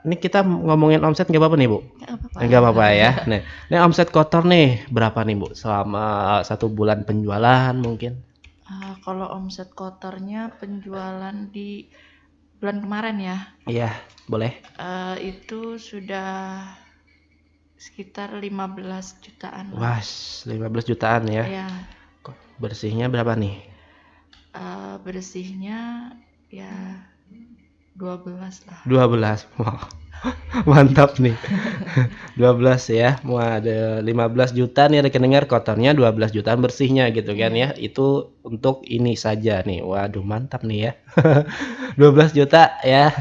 ini kita ngomongin omset nggak apa-apa nih, Bu? Nggak apa-apa. Nggak apa-apa ya. Nah, ini omset kotor nih berapa nih, Bu, selama 1 bulan penjualan mungkin? Kalau omset kotornya penjualan di bulan kemarin ya, Iya, boleh. itu sudah sekitar 15 jutaan lah. Wah, 15 jutaan ya. Ya, Bersihnya berapa nih? bersihnya ya 12 lah. 12. Wah, mantap nih. 12 ya. Wah, ada 15 juta nih rekening kotornya, 12 jutaan bersihnya gitu kan Iya. ya. Itu untuk ini saja nih. Waduh, mantap nih ya. 12 juta ya.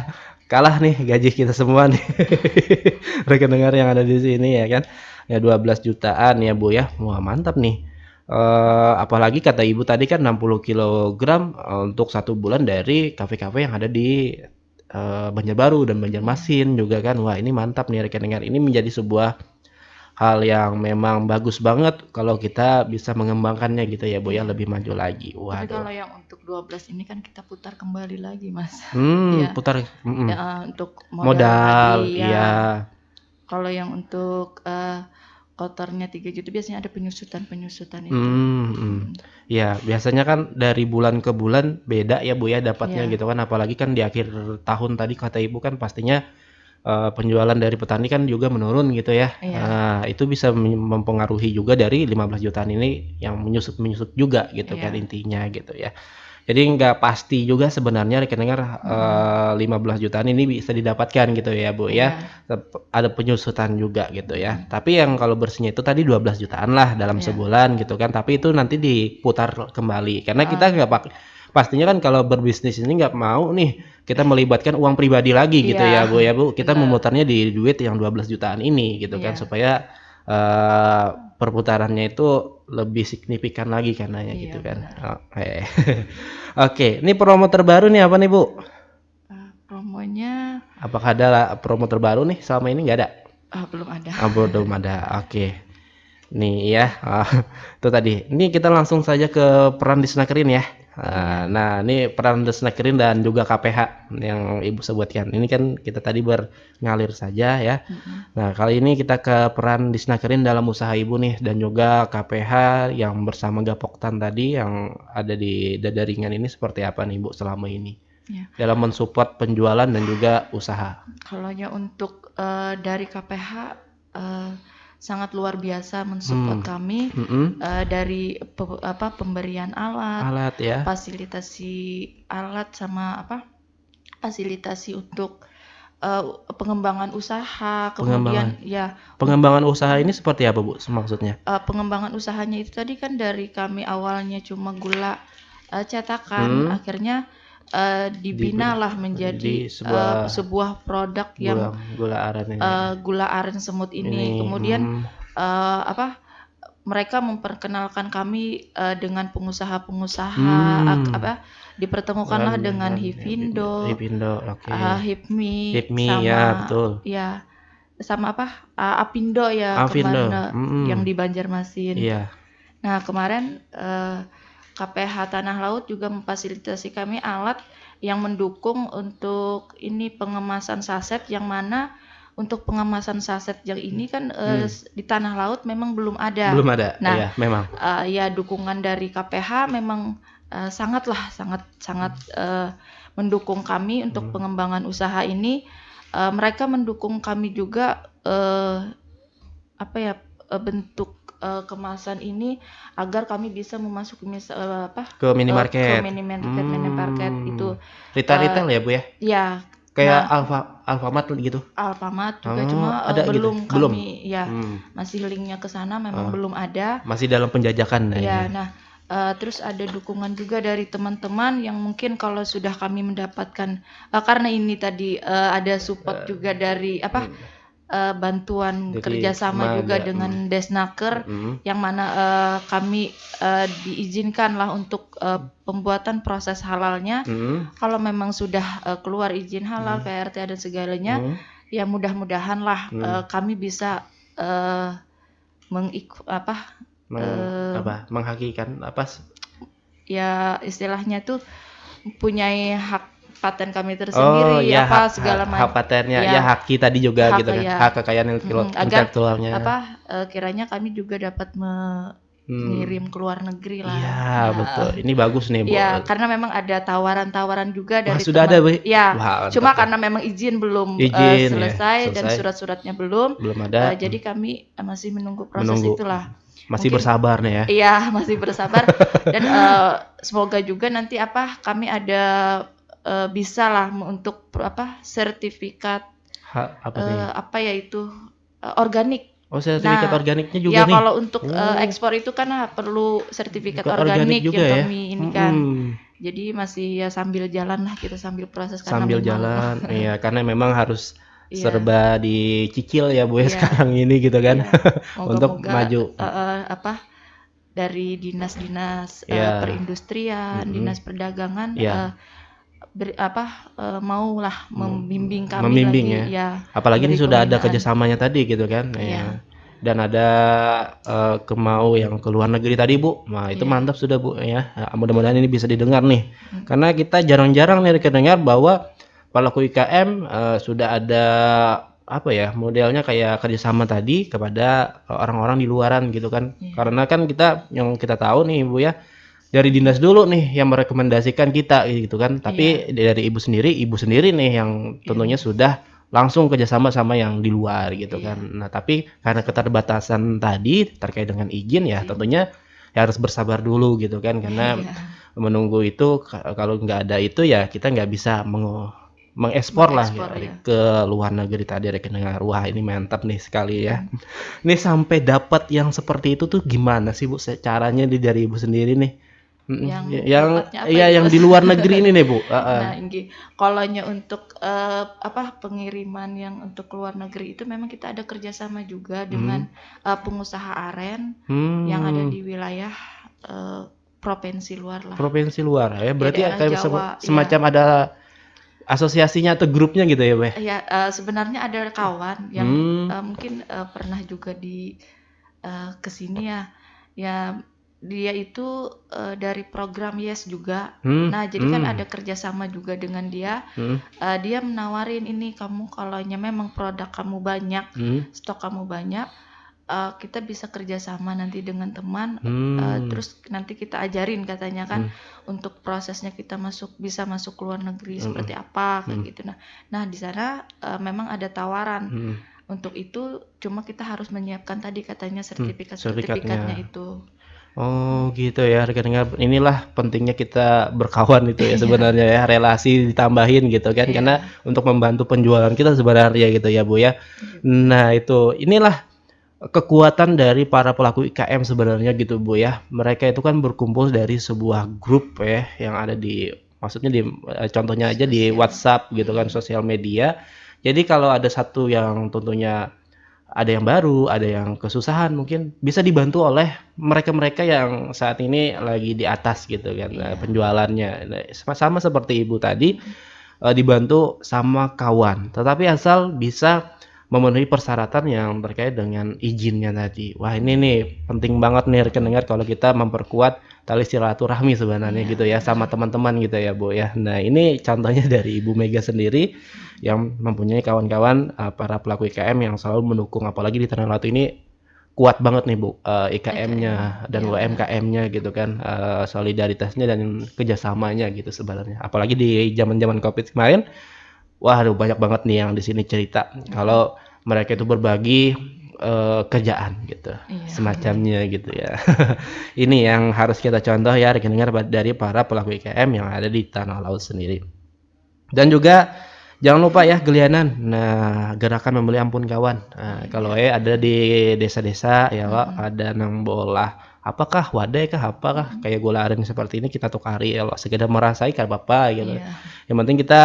Kalah nih gaji kita semua nih. Rekening yang ada di sini ya kan. Ya 12 jutaan ya, Bu, ya. Wah, mantap nih. Apalagi kata Ibu tadi kan 60 kilogram untuk 1 bulan dari kafe-kafe yang ada di Banjarbaru dan Iya. Banjarmasin juga kan. Wah, ini mantap nih rekan-rekan. Ini menjadi sebuah hal yang memang bagus banget kalau kita bisa mengembangkannya gitu ya, Bu, ya, Iya. lebih maju lagi. Tapi Waduh. kalau yang untuk 12 ini kan kita putar kembali lagi, Mas. Iya. Putar Untuk modal modal, lagi iya. ya. Kalau yang untuk kotornya 3 juta biasanya ada penyusutan itu. Mhm. Ya, biasanya kan dari bulan ke bulan beda ya, Bu, ya, dapatnya Iya, gitu kan, apalagi kan di akhir tahun tadi kata Ibu kan pastinya penjualan dari petani kan juga menurun gitu ya. iya, Itu bisa mempengaruhi juga dari 15 jutaan ini yang menyusut-menyusut juga gitu kan iya. intinya gitu ya. Jadi nggak pasti juga sebenarnya rekening, Mhm. 15 jutaan ini bisa didapatkan gitu ya, Bu, ya. Iya, Ada penyusutan juga gitu ya. mhm. Tapi yang kalau bersihnya itu tadi 12 jutaan lah dalam Iya, sebulan gitu kan, tapi itu nanti diputar kembali. Karena kita heeh. nggak pastinya kan kalau berbisnis ini nggak mau nih kita melibatkan uang pribadi lagi gitu Iya, ya, Bu, ya, Bu. Kita bener. memutarnya di duit yang 12 jutaan ini gitu kan, Iya, supaya, eee, perputarannya itu lebih signifikan lagi karenanya iya gitu kan. bener. Oke. Oke, ini promo terbaru nih apa nih, Bu? Promonya Apakah ada promo terbaru nih selama ini nggak ada? belum ada. Belum ada. Oke. Nih ya, itu tadi. Ini kita langsung saja ke peran di Snakerin ya. Iya, Nah, ini peran di Snakerin dan juga KPH yang Ibu sebutkan. Ini kan kita tadi mengalir saja ya. mhm. Nah, kali ini kita ke peran di Snakerin dalam usaha Ibu nih dan juga KPH yang bersama Gapoktan tadi yang ada di Dadaringan ini seperti apa nih, Bu, selama ini? Iya. Dalam mensupport penjualan dan juga usaha. Kalau untuk dari KPH eee, sangat luar biasa mensupport Hmm, kami mhm. dari pemberian alat, Alat ya, fasilitasi alat sama fasilitasi untuk pengembangan usaha, pengembangan. kemudian ya Pengembangan usaha ini seperti apa, Bu, maksudnya? pengembangan usahanya itu tadi kan dari kami awalnya cuma gula cetakan, Hmm, akhirnya di dibinalah di menjadi sebuah sebuah produk gula yang gula aren ini. gula aren semut Ini, ini. Kemudian mereka memperkenalkan kami dengan pengusaha-pengusaha, hmm, dipertemukanlah dengan Hipindo, Hipindo, oke. Hipmi, Hipmi ya, sama betul. ya sama Apindo ya Avindo, kemarin yang mhm, di Banjarmasin. iya, Nah, kemarin KPH Tanah Laut juga memfasilitasi kami alat yang mendukung untuk ini pengemasan saset, yang mana untuk pengemasan saset yang ini kan hmm, di Tanah Laut memang belum ada. belum ada, Nah, iya memang, ya dukungan dari KPH memang sangat sangat mendukung kami untuk pengembangan usaha ini. Mereka mendukung kami juga apa ya, bentuk, kemasan ini agar kami bisa memasuki Ke ke minimarket. minimarket itu, Retail-retail ya, Bu, ya? ya. Kayak Nah, Alfamart gitu? Alfamart juga Oh, cuma, ada gitu? belum Belum? kami ya, Hmm. masih linknya ke sana memang Oh, belum ada. masih dalam penjajakan nah Ya, ini. nah, terus ada dukungan juga dari teman-teman yang mungkin kalau sudah kami mendapatkan, karena ini tadi, ada support Eh, juga dari bantuan Jadi kerjasama juga ada, dengan Desnaker, mhm, yang mana, kami, diizinkanlah untuk, pembuatan proses halalnya. mhm, Kalau memang sudah, keluar izin halal, mhm, PRT dan segalanya, mhm, ya mudah-mudahanlah, mhm, kami bisa, eee, mengik apa, eee, menghakikan apa ya istilahnya tuh mempunyai hak paten kami oh tersendiri, ya apa segala hak patennya, ya ya, haki tadi juga hak gitu kan, ya, hak kekayaan agar intelektualnya. kiranya kami juga dapat mengirim Hmm, ke luar negeri iya lah, ya. betul, ini bagus nih Bu. Ya, karena memang ada tawaran-tawaran juga Wah dari sudah ada teman, Bu? ya, Wah mantap cuma deh. karena memang izin belum, Izin ya, selesai dan selesai, surat-suratnya belum, belum ada, jadi kami, masih menunggu proses menunggu, itulah. masih Mungkin bersabar nih ya. iya, masih bersabar dan, semoga juga nanti kami ada, bisalah untuk sertifikat, Apa nih? ya itu, organik. Oh sertifikat Nah, organiknya juga ya nih? kalau untuk, Oh, ekspor itu kan, perlu sertifikat sertifikat organik organik juga yang ya? kami ini kan. Mhm. Jadi masih ya sambil jalan lah kita sambil proses karena Sambil memang jalan, iya karena memang harus iya, serba dicicil ya Bu ya iya, sekarang ini gitu kan iya. untuk Moga-moga, maju. dari dinas-dinas, Ya, perindustrian, mhm, dinas perdagangan, iya, maulah membimbing kami membimbing lagi, ya. ya, Apalagi ini beri sudah ada pembinaan. kerjasamanya tadi gitu kan, Iya, iya. Dan ada, kemau yang ke luar negeri tadi Bu, wah itu iya, mantap sudah Bu ya, mudah-mudahan ini bisa didengar nih. mhm, Karena kita jarang-jarang nih kedengar bahwa pelaku IKM, sudah ada apa ya, modelnya kayak kerjasama tadi kepada, orang-orang di luaran gitu kan. iya, Karena kan kita yang kita tahu nih Bu ya, dari dinas dulu nih yang merekomendasikan kita gitu kan, iya, tapi dari ibu sendiri nih yang tentunya yang sudah langsung kerjasama sama yang di luar gitu kan. iya, Nah tapi karena keterbatasan tadi terkait dengan izin ya izin, tentunya ya harus bersabar dulu gitu kan, karena iya, menunggu itu kalau nggak ada itu ya kita nggak bisa mengekspor lah ya mengekspor ya, ke luar negeri tadi rekening. Wah ini mantap nih sekali ya. mhm. Ini sampai dapat yang seperti itu tuh gimana sih Bu caranya dari Ibu sendiri nih? Mhm, Yang yang dapatnya apa iya itu? yang di luar negeri ini nih Bu, heeh. Nah, kalaunya untuk, pengiriman yang untuk luar negeri itu memang kita ada kerjasama juga Mhm, dengan, pengusaha aren yang ada mmm, di wilayah, eee, provinsi luar lah, provinsi luar ya ya berarti ya daerah kayak Jawa, semacam ya. ada asosiasinya atau grupnya gitu ya Bu ya? Ya, sebenarnya ada kawan yang, Mmm, mungkin, pernah juga ke sini ya, ya dia itu, dari program YES juga. mhm, Nah, jadi kan ada mmm, kerjasama juga dengan dia, mhm, dia menawarin, "Ini kamu kalaunya memang produk kamu banyak, mhm, stok kamu banyak, kita bisa kerjasama nanti dengan teman, mmm, terus nanti kita ajarin," katanya kan, mhm, "untuk prosesnya kita bisa masuk ke luar negeri mhm, seperti apa," kayak mhm, gitu. Nah, di sana, memang ada tawaran mhm, untuk itu, cuma kita harus menyiapkan tadi katanya sertifikat-sertifikatnya sertifikatnya. itu. Oh gitu ya rekan-rekan, inilah pentingnya kita berkawan itu ya Iya, sebenarnya ya, relasi ditambahin gitu kan, karena iya, untuk membantu penjualan kita sebenarnya gitu ya Bu ya. iya, Nah itu, inilah kekuatan dari para pelaku IKM sebenarnya gitu Bu ya. Mereka itu kan berkumpul dari sebuah grup ya, yang ada di maksudnya contohnya aja di sosial, WhatsApp gitu kan, mhm, sosial media. Jadi kalau ada satu yang tentunya ada yang baru, ada yang kesusahan mungkin bisa dibantu oleh mereka-mereka yang saat ini lagi di atas gitu kan, iya, penjualannya. Nah, sama seperti Ibu tadi, mhm, dibantu sama kawan, tetapi asal bisa memenuhi persyaratan yang terkait dengan izinnya tadi. Wah ini iya, nih penting banget nih rekan dengar kalau kita memperkuat tali silaturahmi sebenarnya iya, gitu ya sama benar, teman-teman gitu ya Bu ya. Nah ini contohnya dari Ibu Mega sendiri mhm, yang mempunyai kawan-kawan, para pelaku IKM yang selalu mendukung apalagi di Tanah Laut ini kuat banget nih Bu, EKM-nya, IKM-nya dan iya benar, UMKM-nya gitu kan, solidaritasnya dan kerjasamanya gitu sebenarnya. Apalagi di zaman-zaman Covid kemarin, waduh banyak banget nih yang di sini cerita mhm, kalau mereka itu berbagi, kerjaan gitu, Iya. semacamnya gitu ya. Ini yang harus kita contoh ya rekan-rekan dari para pelaku UMKM yang ada di tanah laut sendiri. Dan juga jangan lupa ya gelianan. Nah, gerakan membeli ampun kawan. Nah, kalau ada di desa-desa ya lo ada nang bolah apakah wadai kah apakah kayak gula aren seperti ini kita tukari ya lo sekedar merasai kan apa gitu. Iya. Yang penting kita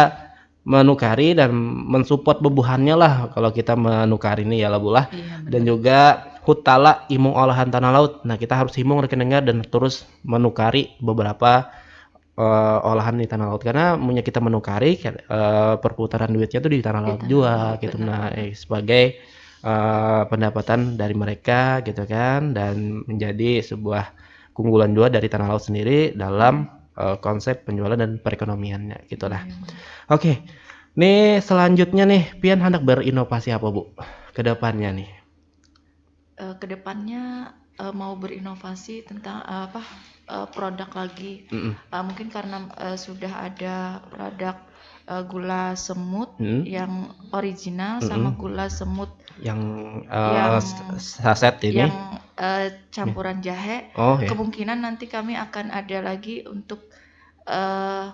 menukari dan mensupport bebuhannya lah kalau kita menukar ini ya lah bulah. Iya, Dan benar. juga hutala imung olahan tanah laut. Nah, kita harus himung rekan dengar dan terus menukari beberapa olahan di tanah laut karena punya kita menukari perputaran duitnya tuh di tanah Di laut tanah juga laut, gitu. benar Nah, banget. sebagai pendapatan dari mereka gitu kan dan menjadi sebuah keunggulan juga dari tanah laut sendiri dalam konsep penjualan dan perekonomiannya gitulah. Iya, benar. Oke. Nih selanjutnya nih Pian hendak berinovasi apa Bu ke depannya nih? Kedepannya mau berinovasi tentang apa produk lagi. Mungkin karena sudah ada produk gula semut Mm-mm. yang original sama Mm-mm. gula semut Yang yang saset ini. campuran jahe. Oh ya. Kemungkinan nanti kami akan ada lagi untuk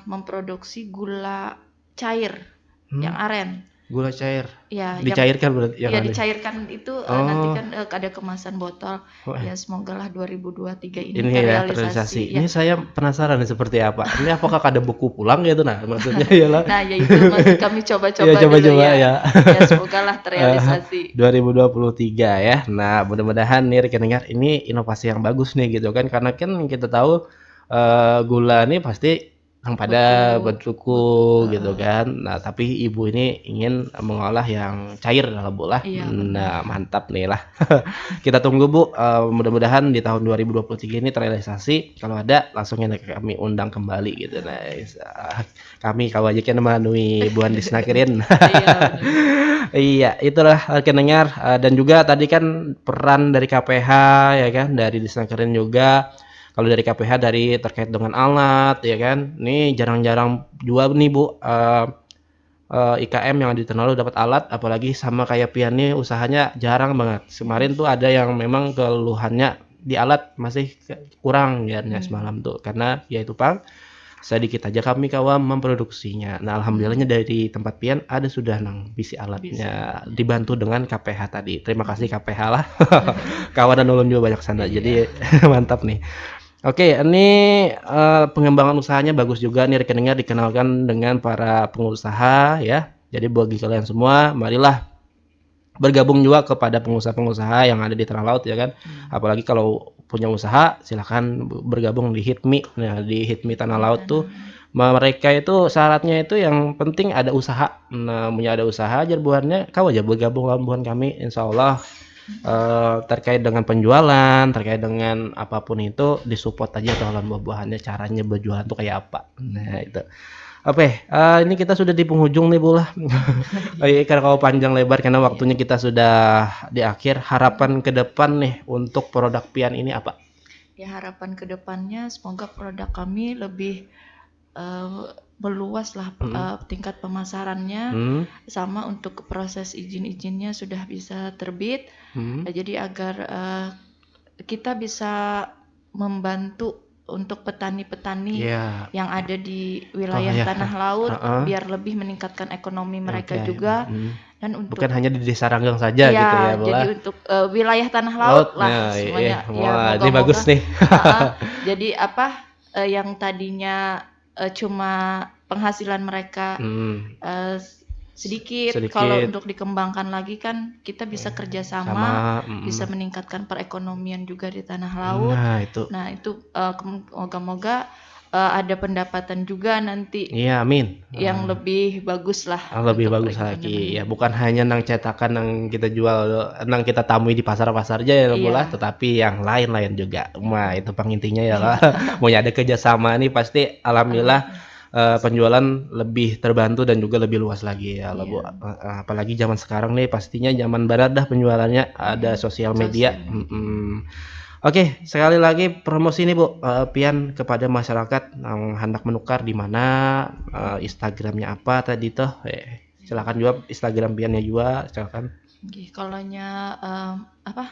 memproduksi gula cair yang aren. Gula cair. Ya, Dicairkan berarti yang ya ada. dicairkan itu nanti Oh, kan ada kemasan botol. oh, Ya semoga lah 2023 ini ini ya terrealisasi. terrealisasi. Ini Ya. saya penasaran nih seperti apa. Ini apakah ada buku pulang gitu nah maksudnya ya lah. Nah, ya itu masih kami Ya coba-coba dulu coba-coba ya. ya. Ya semoga lah terrealisasi. 2023 ya. Nah, mudah-mudahan nih rekan dengar ini inovasi yang bagus nih gitu kan karena kan kita tahu gula ini pasti yang pada bertuku gitu kan. Nah, tapi ibu ini ingin mengolah yang cair lah Bu lah. Iya, Nah, benar. mantap nih lah. Kita tunggu Bu, mudah-mudahan di tahun 2023 ini terrealisasi. Kalau ada langsung kami undang kembali gitu. Nah, kami kawajikan memenuhi buan disnakirin. Iya, benar. Iya, itulah rekan dengar dan juga tadi kan peran dari KPH ya kan, dari disnakirin juga. Kalau dari KPH dari terkait dengan alat ya kan. Nih jarang-jarang jual nih Bu IKM yang di Tanah dapat alat apalagi sama kayak Pian nih usahanya jarang banget. Kemarin tuh ada yang memang keluhannya di alat masih kurang ya semalam tuh karena ya itu Pak sedikit aja kami kawan memproduksinya. Nah, alhamdulillahnya dari tempat Pian ada sudah nang bisi alatnya dibantu dengan KPH tadi. Terima kasih KPH lah. Kawan dan ulun juga banyak sana. Jadi mantap nih. Oke, ini pengembangan usahanya bagus juga nih rekeningnya dikenalkan dengan para pengusaha ya. Jadi bagi kalian semua, marilah bergabung juga kepada pengusaha-pengusaha yang ada di tanah laut ya kan. Apalagi kalau punya usaha silahkan bergabung di HITMI. Nah, di HITMI Tanah Laut tuh mereka itu syaratnya itu yang penting ada usaha. Nah, punya ada usaha aja buahnya kau aja bergabung lawan buan kami insya Allah terkait dengan penjualan, terkait dengan apapun itu disupport aja lawan buah-buahannya caranya berjualan tuh kayak apa. Nah, itu. Oke, ini kita sudah di penghujung nih Bu lah. Karena kalau panjang lebar karena waktunya kita sudah di akhir. Harapan ke depan nih untuk produk Pian ini apa? Ya harapan ke depannya semoga produk kami lebih meluas lah tingkat pemasarannya sama untuk proses izin-izinnya sudah bisa terbit. Jadi agar kita bisa membantu untuk petani-petani yang ada di wilayah tanah laut biar lebih meningkatkan ekonomi mereka juga dan untuk bukan hanya di Desa Ranggang saja gitu ya Bu. Jadi untuk wilayah tanah laut lah semuanya ya ini bagus nih. Jadi apa yang tadinya cuma penghasilan mereka sedikit kalau untuk dikembangkan lagi kan kita bisa kerjasama bisa meningkatkan perekonomian juga di tanah laut. Nah itu moga-moga ada pendapatan juga nanti. Iya, amin. Yang lebih bagus lah. Lebih bagus lagi ya, bukan hanya nang cetakan nang kita jual, nang kita tamui di pasar-pasar aja ya bola, tetapi yang lain-lain juga. Wah itu pengintinya ya lah. Mau ada kerjasama nih pasti alhamdulillah penjualan lebih terbantu dan juga lebih luas lagi ya Bu. Apalagi zaman sekarang nih pastinya zaman barat dah penjualannya ada sosial media. Oke, sekali lagi promosi ini Bu, Pian kepada masyarakat yang hendak menukar di mana Instagramnya apa tadi toh? Silakan juga Instagram Piannya juga, silakan. Nggih, kalaunya, apa,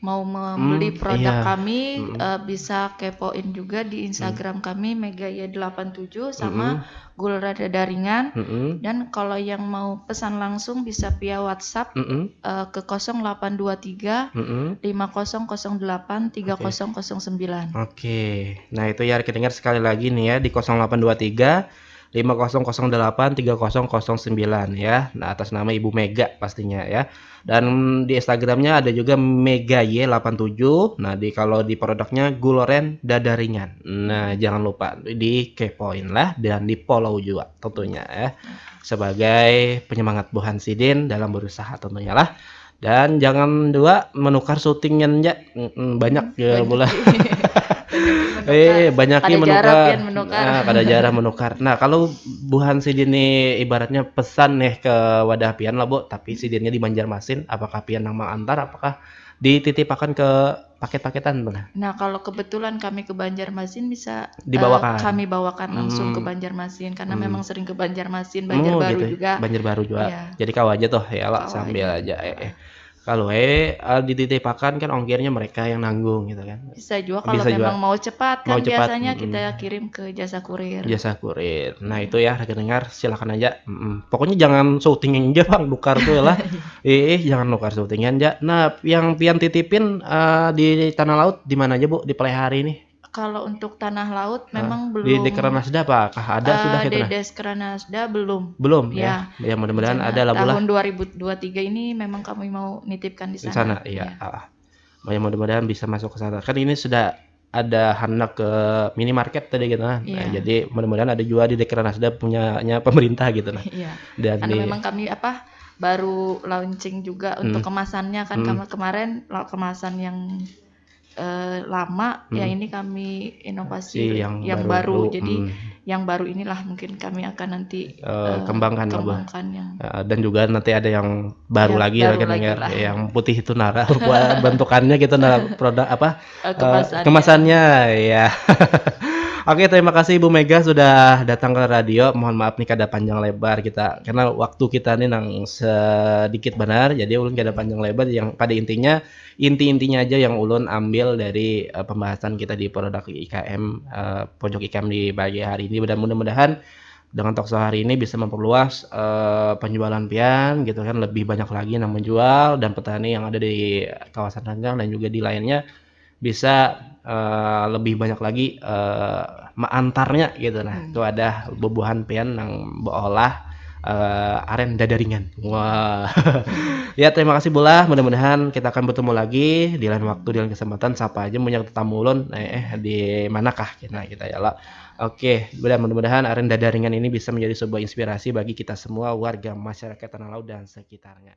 mau Mmm, membeli iya, produk kami, mhm, bisa kepoin juga di mmm, Instagram kami Megaya87 sama mhm, Gulrada Daringan, mhm, dan kalau yang mau pesan langsung bisa via WhatsApp, mhm, ke 0823 mhm, 5008 oke. 3009. Oke. Nah, itu ya rekening sekali lagi nih ya di 0823 5008 3009 ya. Nah, atas nama Ibu Mega pastinya ya. Dan di Instagramnya ada juga megaY87. Nah, kalau di produknya Guloren Dada Ringan. Nah, Mhm, jangan lupa dikepoin lah dan di-follow juga tentunya ya. iya. Sebagai penyemangat Bu Hansidin dalam berusaha tentunya lah. Dan jangan dua menukar syutingnya ya. Banyak ya Banyak bola. banyakin menukar, Banyaknya kada jarah menukar, pian menukar. kada jarang menukar. Nah, kalau Bu Hansi ini ibaratnya pesan nih ke wadah pian lah, Bu, tapi sidinnya di Banjarmasin, apakah pian yang mengantar, apakah dititipakan ke paket-paketan tuh? Nah, kalau kebetulan kami ke Banjarmasin bisa, Dibawakan? kami bawakan langsung ke Mmm, Banjarmasin karena memang mmm. sering ke Banjarmasin, Oh Banjarbaru gitu ya, juga. Banjarbaru juga. Iya, Jadi kau aja tuh ya lah kawah sambil aja. aja, Heeh. kalau dititipkan kan ongkirnya mereka yang nanggung gitu kan. Bisa juga kalau Bisa memang juga mau cepat mau kan cepat, biasanya kita kirim ke jasa kurir. jasa kurir. Nah Iya. itu ya rekan dengar silakan aja, pokoknya jangan syuting aja Bang, nukar tuh lah. Jangan nukar syuting aja. Nah yang pian titipin, di tanah laut di mana aja Bu, di Palehari ini? Kalau untuk tanah laut Heeh, memang di belum, Dekranasda apakah ada sudah gitu nah? Dedes Kranasda belum. Belum ya? Ya, Ya mudah-mudahan rencana ada lah Bu lah tahun 2023 ini memang kami mau nitipkan di di sana. sana, iya, Iya. heeh. Ya mudah-mudahan bisa masuk ke sana. Kan ini sudah ada hendak ke minimarket tadi gitu kan. Nah, Iya. jadi mudah-mudahan ada juga di Dekranasda punyanya pemerintah gitu nah. Iya, Dan karena di memang kami apa, baru launching juga untuk mhm, kemasannya kan mhm, kemarin kemasan yang, lama, ya mhm. ini kami inovasi Si yang yang baru. baru-baru, Jadi yang baru inilah mungkin kami akan nanti, kembangkan lah, Bu, kembangkan yang dan juga nanti ada yang baru ya lagi baru rekan lagi dengar, lah, yang putih itu Nara, bentukannya gitu nah, produk apa, kemasannya. kemasannya ya. Oke, terima kasih Ibu Mega sudah datang ke radio. Mohon maaf nih kada panjang lebar kita karena waktu kita nih nang sedikit benar, jadi ulun kada panjang lebar yang pada intinya inti-intinya aja yang ulun ambil dari pembahasan kita di produk IKM, pojok IKM di pagi hari ini. Dan mudah-mudahan dengan Talkshow hari ini bisa memperluas penjualan pian gitu kan, lebih banyak lagi yang menjual dan petani yang ada di kawasan Renggang dan juga di lainnya bisa lebih banyak lagi maantarnya gitu nah itu Hmm. ada bubuhan pian yang beolah aren dadaringan. Wah. Ya terima kasih Bola, mudah-mudahan kita akan bertemu lagi di lain waktu, di lain kesempatan. Sapa aja punya tetamu ulun, di manakah kita ya lah. Oke, mudah-mudahan aren dadaringan ini bisa menjadi sebuah inspirasi bagi kita semua warga masyarakat Tanah Laut dan sekitarnya.